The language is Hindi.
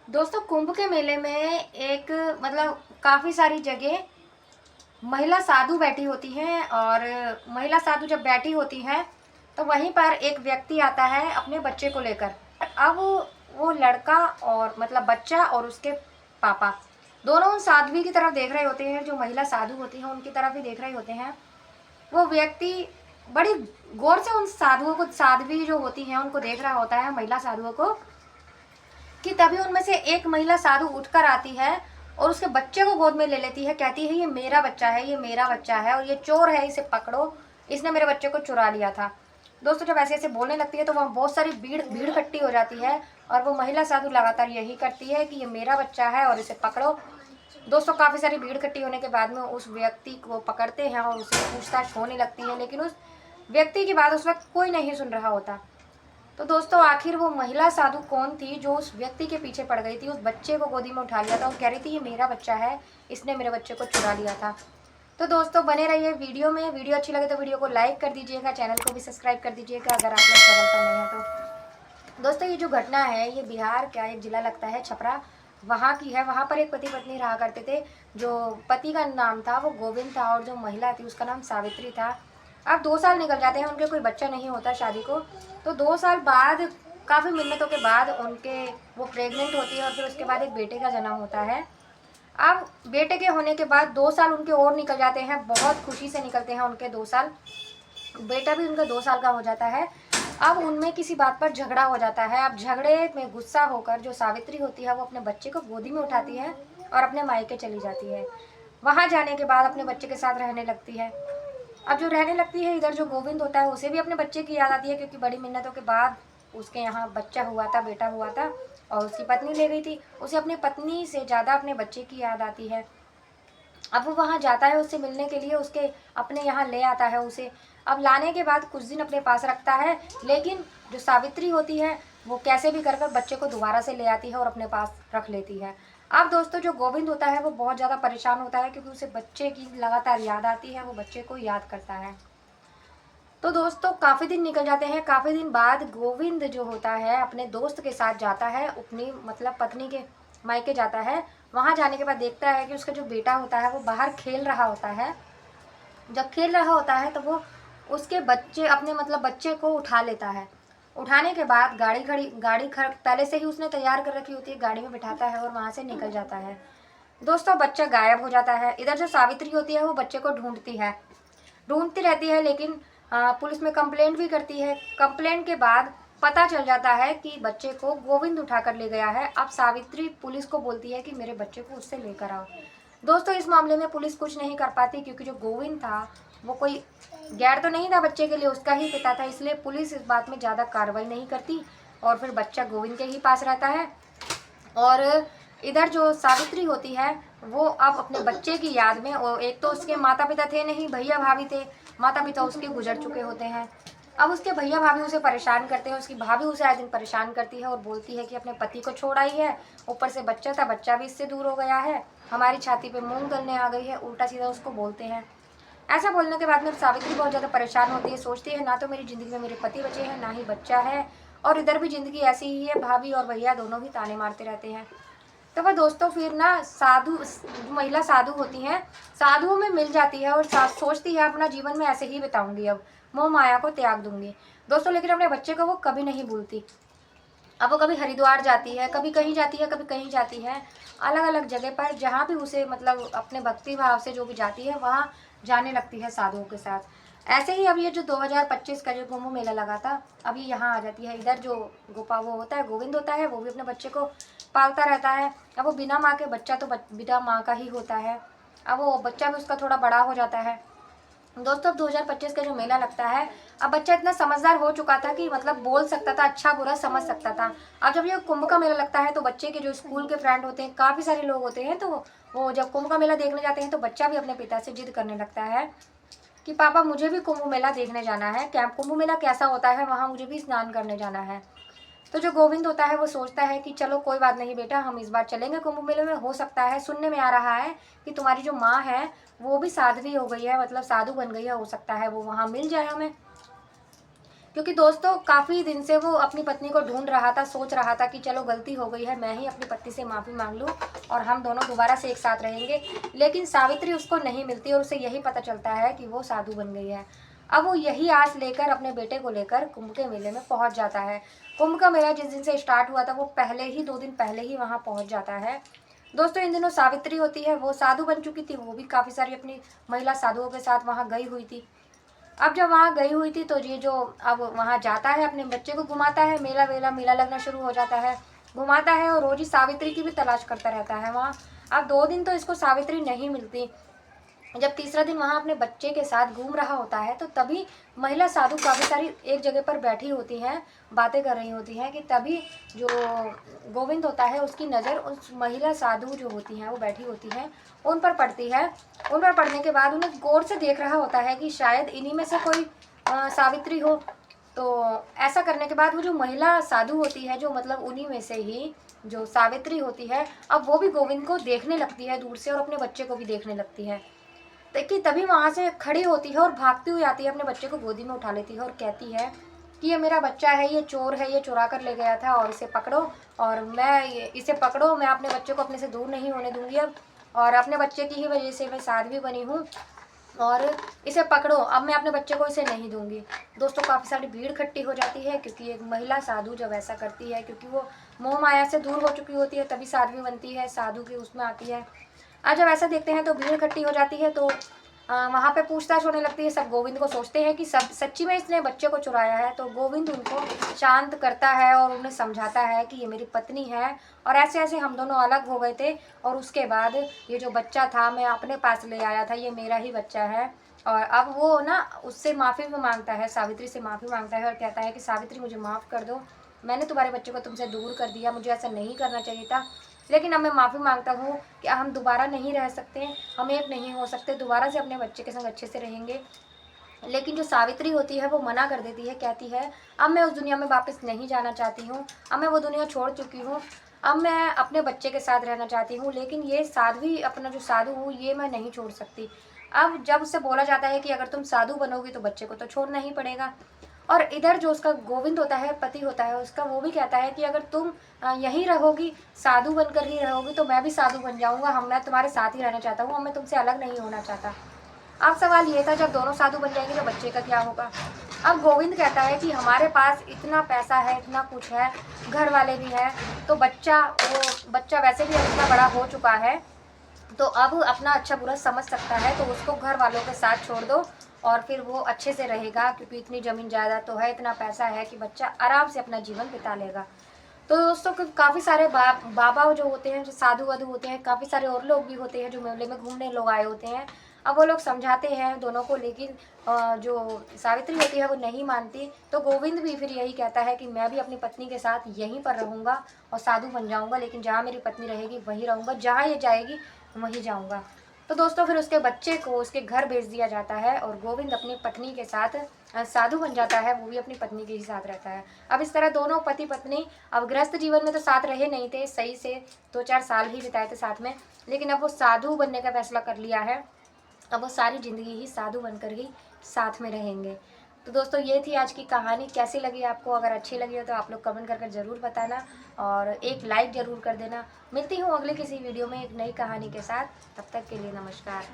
दोस्तों कुंभ के मेले में एक मतलब काफ़ी सारी जगह महिला साधु बैठी होती हैं और महिला साधु जब बैठी होती हैं तो वहीं पर एक व्यक्ति आता है अपने बच्चे को लेकर। अब वो लड़का और मतलब बच्चा और उसके पापा दोनों उन साध्वी की तरफ देख रहे होते हैं, जो महिला साधु होती हैं उनकी तरफ ही देख रहे होते हैं। वो व्यक्ति बड़ी गौर से उन साधुओं को, साध्वी जो होती हैं उनको देख रहा होता है, महिला साधुओं को। कि तभी उनमें से एक महिला साधु उठकर आती है और उसके बच्चे को गोद में ले लेती है, कहती है ये मेरा बच्चा है, ये मेरा बच्चा है और ये चोर है, इसे पकड़ो, इसने मेरे बच्चे को चुरा लिया था। दोस्तों जब ऐसे ऐसे बोलने लगती है तो वहाँ बहुत सारी भीड़ भीड़ इकट्ठी हो जाती है और वो महिला साधु लगातार यही करती है कि ये मेरा बच्चा है और इसे पकड़ो। दोस्तों काफ़ी सारी भीड़ इकट्ठी होने के बाद में उस व्यक्ति को पकड़ते हैं और उससे पूछताछ होने लगती है, लेकिन उस व्यक्ति की बात उस वक्त कोई नहीं सुन रहा होता। तो दोस्तों आखिर वो महिला साधु कौन थी जो उस व्यक्ति के पीछे पड़ गई थी, उस बच्चे को गोदी में उठा लिया था और कह रही थी ये मेरा बच्चा है, इसने मेरे बच्चे को चुरा लिया था। तो दोस्तों बने रहिए वीडियो में। वीडियो अच्छी लगे तो वीडियो को लाइक कर दीजिएगा, चैनल को भी सब्सक्राइब कर दीजिएगा अगर आप लोग चैनल पर नए हैं तो। दोस्तों ये जो घटना है ये बिहार का एक जिला लगता है छपरा, वहाँ की है। वहाँ पर एक पति पत्नी रहा करते थे। जो पति का नाम था वो गोविंद था और जो महिला थी उसका नाम सावित्री था। अब 2 साल निकल जाते हैं, उनके कोई बच्चा नहीं होता शादी को। तो 2 साल बाद काफ़ी मिन्नतों के बाद उनके वो प्रेग्नेंट होती है और फिर उसके बाद एक बेटे का जन्म होता है। अब बेटे के होने के बाद 2 साल उनके और निकल जाते हैं, बहुत खुशी से निकलते हैं उनके 2 साल। बेटा भी उनका 2 साल का हो जाता है। अब उनमें किसी बात पर झगड़ा हो जाता है। अब झगड़े में गुस्सा होकर जो सावित्री होती है वो अपने बच्चे को गोदी में उठाती है और अपने मायके चली जाती है। वहाँ जाने के बाद अपने बच्चे के साथ रहने लगती है। अब जो रहने लगती है, इधर जो गोविंद होता है उसे भी अपने बच्चे की याद आती है, क्योंकि बड़ी मिन्नतों के बाद उसके यहाँ बच्चा हुआ था, बेटा हुआ था और उसकी पत्नी ले गई थी। उसे अपनी पत्नी से ज़्यादा अपने बच्चे की याद आती है। अब वो वहाँ जाता है उससे मिलने के लिए, उसके अपने यहाँ ले आता है उसे। अब लाने के बाद कुछ दिन अपने पास रखता है, लेकिन जो सावित्री होती है वो कैसे भी कर कर बच्चे को दोबारा से ले आती है और अपने पास रख लेती है। अब दोस्तों जो गोविंद होता है वो बहुत ज़्यादा परेशान होता है, क्योंकि उसे बच्चे की लगातार याद आती है, वो बच्चे को याद करता है। तो दोस्तों काफ़ी दिन निकल जाते हैं। काफ़ी दिन बाद गोविंद जो होता है अपने दोस्त के साथ जाता है, अपनी मतलब पत्नी के मायके जाता है। वहाँ जाने के बाद देखता है कि उसका जो बेटा होता है वो बाहर खेल रहा होता है। जब खेल रहा होता है तो वो उसके बच्चे अपने मतलब बच्चे को उठा लेता है। उठाने के बाद गाड़ी खड़ पहले से ही उसने तैयार कर रखी होती है, गाड़ी में बिठाता है और वहाँ से निकल जाता है। दोस्तों बच्चा गायब हो जाता है। इधर जो सावित्री होती है वो बच्चे को ढूंढती रहती है, लेकिन पुलिस में कंप्लेंट भी करती है। कंप्लेंट के बाद पता चल जाता है कि बच्चे को गोविंद उठा कर ले गया है। अब सावित्री पुलिस को बोलती है कि मेरे बच्चे को उससे लेकर आओ। दोस्तों इस मामले में पुलिस कुछ नहीं कर पाती, क्योंकि जो गोविंद था वो कोई गैर तो नहीं था बच्चे के लिए, उसका ही पिता था, इसलिए पुलिस इस बात में ज़्यादा कार्रवाई नहीं करती और फिर बच्चा गोविंद के ही पास रहता है। और इधर जो सावित्री होती है वो अब अपने बच्चे की याद में, और एक तो उसके माता पिता थे नहीं, भैया भाभी थे, माता पिता उसके गुजर चुके होते हैं। अब उसके भैया भाभी उसे परेशान करते हैं, उसकी भाभी उसे आए दिन परेशान करती है और बोलती है कि अपने पति को छोड़ आई है, ऊपर से बच्चा था, बच्चा भी इससे दूर हो गया है, हमारी छाती पे मूंग गलने आ गई है, उल्टा सीधा उसको बोलते हैं। ऐसा बोलने के बाद में सावित्री बहुत ज़्यादा परेशान होती है, सोचती है ना तो मेरी ज़िंदगी में मेरे पति बचे हैं, ना ही बच्चा है, और इधर भी ज़िंदगी ऐसी ही है, भाभी और भैया दोनों ही ताने मारते रहते हैं। तो वह दोस्तों फिर ना साधु, महिला साधु होती हैं, साधुओं में मिल जाती है और सोचती है अपना जीवन में ऐसे ही बिताऊंगी, अब मोह माया को त्याग दूंगी। दोस्तों लेकिन अपने बच्चे को वो कभी नहीं भूलती। अब वो कभी हरिद्वार जाती है, कभी कहीं जाती है, कभी कहीं जाती है, अलग अलग जगह पर जहाँ भी उसे मतलब अपने भक्ति भाव से जो भी जाती है वहाँ जाने लगती है साधुओं के साथ। ऐसे ही अब ये जो 2025 का जो कुंभ मेला लगा था, अभी यहाँ आ जाती है। इधर जो गोपा वो होता है, गोविंद होता है, वो भी अपने बच्चे को पालता रहता है। अब वो बिना माँ के बच्चा तो बिना माँ का ही होता है। अब वो बच्चा भी उसका थोड़ा बड़ा हो जाता है। दोस्तों अब 2025 का जो मेला लगता है, अब बच्चा इतना समझदार हो चुका था कि मतलब बोल सकता था, अच्छा बुरा समझ सकता था। अब जब ये कुंभ का मेला लगता है तो बच्चे के जो स्कूल के फ्रेंड होते हैं, काफ़ी सारे लोग होते हैं, तो वो जब कुंभ का मेला देखने जाते हैं तो बच्चा भी अपने पिता से जिद करने लगता है कि पापा मुझे भी कुंभ मेला देखने जाना है, क्या कुंभ मेला कैसा होता है, वहाँ मुझे भी स्नान करने जाना है। तो जो गोविंद होता है वो सोचता है कि चलो कोई बात नहीं बेटा, हम इस बार चलेंगे कुंभ मेले में। हो सकता है, सुनने में आ रहा है कि तुम्हारी जो माँ है वो भी साध्वी हो गई है, मतलब साधु बन गई है, हो सकता है वो वहाँ मिल जाए हमें। क्योंकि दोस्तों काफ़ी दिन से वो अपनी पत्नी को ढूंढ रहा था, सोच रहा था कि चलो गलती हो गई है, मैं ही अपनी पत्नी से माफ़ी मांग लूँ और हम दोनों दोबारा से एक साथ रहेंगे। लेकिन सावित्री उसको नहीं मिलती और उसे यही पता चलता है कि वो साधु बन गई है। अब वो यही आस लेकर अपने बेटे को लेकर कुंभ के मेले में पहुंच जाता है। कुंभ का मेला जिस दिन से स्टार्ट हुआ था वो पहले ही 2 दिन पहले ही वहाँ पहुँच जाता है। दोस्तों इन दिनों सावित्री होती है, वो साधु बन चुकी थी, वो भी काफ़ी सारी अपनी महिला साधुओं के साथ वहाँ गई हुई थी। अब जब वहाँ गई हुई थी तो ये जो अब वहाँ जाता है, अपने बच्चे को घुमाता है, मेला लगना शुरू हो जाता है, घुमाता है और रोज ही सावित्री की भी तलाश करता रहता है वहाँ। अब 2 दिन तो इसको सावित्री नहीं मिलती। जब तीसरा दिन वहाँ अपने बच्चे के साथ घूम रहा होता है तो तभी महिला साधु काफ़ी सारी एक जगह पर बैठी होती हैं, बातें कर रही होती हैं कि तभी जो गोविंद होता है उसकी नज़र उस महिला साधु जो होती हैं वो बैठी होती हैं उन पर पड़ती है। उन पर पड़ने के बाद उन्हें गौर से देख रहा होता है कि शायद इन्हीं में से कोई सावित्री हो। तो ऐसा करने के बाद वो जो महिला साधु होती है, जो मतलब उन्हीं में से ही जो सावित्री होती है, अब वो भी गोविंद को देखने लगती है दूर से और अपने बच्चे को भी देखने लगती है। देखिए तभी वहाँ से खड़ी होती है और भागती हुई आती है, अपने बच्चे को गोदी में उठा लेती है और कहती है कि ये मेरा बच्चा है, ये चोर है, ये चुरा कर ले गया था और इसे पकड़ो और इसे पकड़ो, मैं अपने बच्चे को अपने से दूर नहीं होने दूंगी अब, और अपने बच्चे की ही वजह से मैं साध्वी बनी हूँ और इसे पकड़ो, अब मैं अपने बच्चे को इसे नहीं दूंगी। दोस्तों काफ़ी सारी भीड़ इकट्ठी हो जाती है क्योंकि एक महिला साधु जब ऐसा करती है, क्योंकि वो मोह माया से दूर हो चुकी होती है तभी साध्वी बनती है, साधु की उसमें आती है। आज जब ऐसा देखते हैं तो भीड़ इकट्ठी हो जाती है, तो वहाँ पे पूछताछ होने लगती है। सब गोविंद को सोचते हैं कि सब सच्ची में इसने बच्चे को चुराया है। तो गोविंद उनको शांत करता है और उन्हें समझाता है कि ये मेरी पत्नी है और ऐसे ऐसे हम दोनों अलग हो गए थे और उसके बाद ये जो बच्चा था मैं अपने पास ले आया था, ये मेरा ही बच्चा है। और अब वो ना उससे माफ़ी भी मांगता है, सावित्री से माफ़ी मांगता है और कहता है कि सावित्री मुझे माफ़ कर दो, मैंने तुम्हारे बच्चे को तुमसे दूर कर दिया, मुझे ऐसा नहीं करना चाहिए था, लेकिन अब मैं माफ़ी मांगता हूँ कि हम दोबारा नहीं रह सकते, हम एक नहीं हो सकते, दोबारा से अपने बच्चे के संग अच्छे से रहेंगे। लेकिन जो सावित्री होती है वो मना कर देती है, कहती है अब मैं उस दुनिया में वापस नहीं जाना चाहती हूँ, अब मैं वो दुनिया छोड़ चुकी हूँ, अब मैं अपने बच्चे के साथ रहना चाहती हूँ, लेकिन ये साध्वी अपना जो साधु हूँ ये मैं नहीं छोड़ सकती। अब जब उससे बोला जाता है कि अगर तुम साधु बनोगी तो बच्चे को तो छोड़ना ही पड़ेगा। और इधर जो उसका गोविंद होता है, पति होता है उसका, वो भी कहता है कि अगर तुम यहीं रहोगी, साधु बनकर ही रहोगी, तो मैं भी साधु बन जाऊंगा, मैं तुम्हारे साथ ही रहना चाहता हूँ, और मैं तुमसे अलग नहीं होना चाहता। अब सवाल ये था जब दोनों साधु बन जाएंगे तो बच्चे का क्या होगा। अब गोविंद कहता है कि हमारे पास इतना पैसा है, इतना कुछ है, घर वाले भी हैं, तो बच्चा वैसे भी इतना बड़ा हो चुका है, तो अब अपना अच्छा बुरा समझ सकता है, तो उसको घर वालों के साथ छोड़ दो और फिर वो अच्छे से रहेगा, क्योंकि इतनी ज़मीन जायदाद तो है, इतना पैसा है कि बच्चा आराम से अपना जीवन बिता लेगा। तो दोस्तों काफ़ी सारे बाबा जो होते हैं, जो साधु वाधु होते हैं, काफ़ी सारे और लोग भी होते हैं जो मेले में घूमने लोग आए होते हैं। अब वो लोग समझाते हैं दोनों को, लेकिन जो सावित्री होती है वो नहीं मानती। तो गोविंद भी फिर यही कहता है कि मैं भी अपनी पत्नी के साथ यहीं पर रहूँगा और साधु बन जाऊँगा, लेकिन जहाँ मेरी पत्नी रहेगी वहीं रहूँगा, जहाँ ये जाएगी वहीं जाऊँगा। तो दोस्तों फिर उसके बच्चे को उसके घर भेज दिया जाता है और गोविंद अपनी पत्नी के साथ साधु बन जाता है, वो भी अपनी पत्नी के ही साथ रहता है। अब इस तरह दोनों पति पत्नी अब गृहस्थ जीवन में तो साथ रहे नहीं थे, सही से 2-4 साल ही बिताए थे साथ में, लेकिन अब वो साधु बनने का फैसला कर लिया है। अब वो सारी ज़िंदगी ही साधु बनकर ही साथ में रहेंगे। तो दोस्तों ये थी आज की कहानी, कैसी लगी आपको? अगर अच्छी लगी हो तो आप लोग कमेंट करके ज़रूर बताना और एक लाइक ज़रूर कर देना। मिलती हूँ अगले किसी वीडियो में एक नई कहानी के साथ, तब तक के लिए नमस्कार।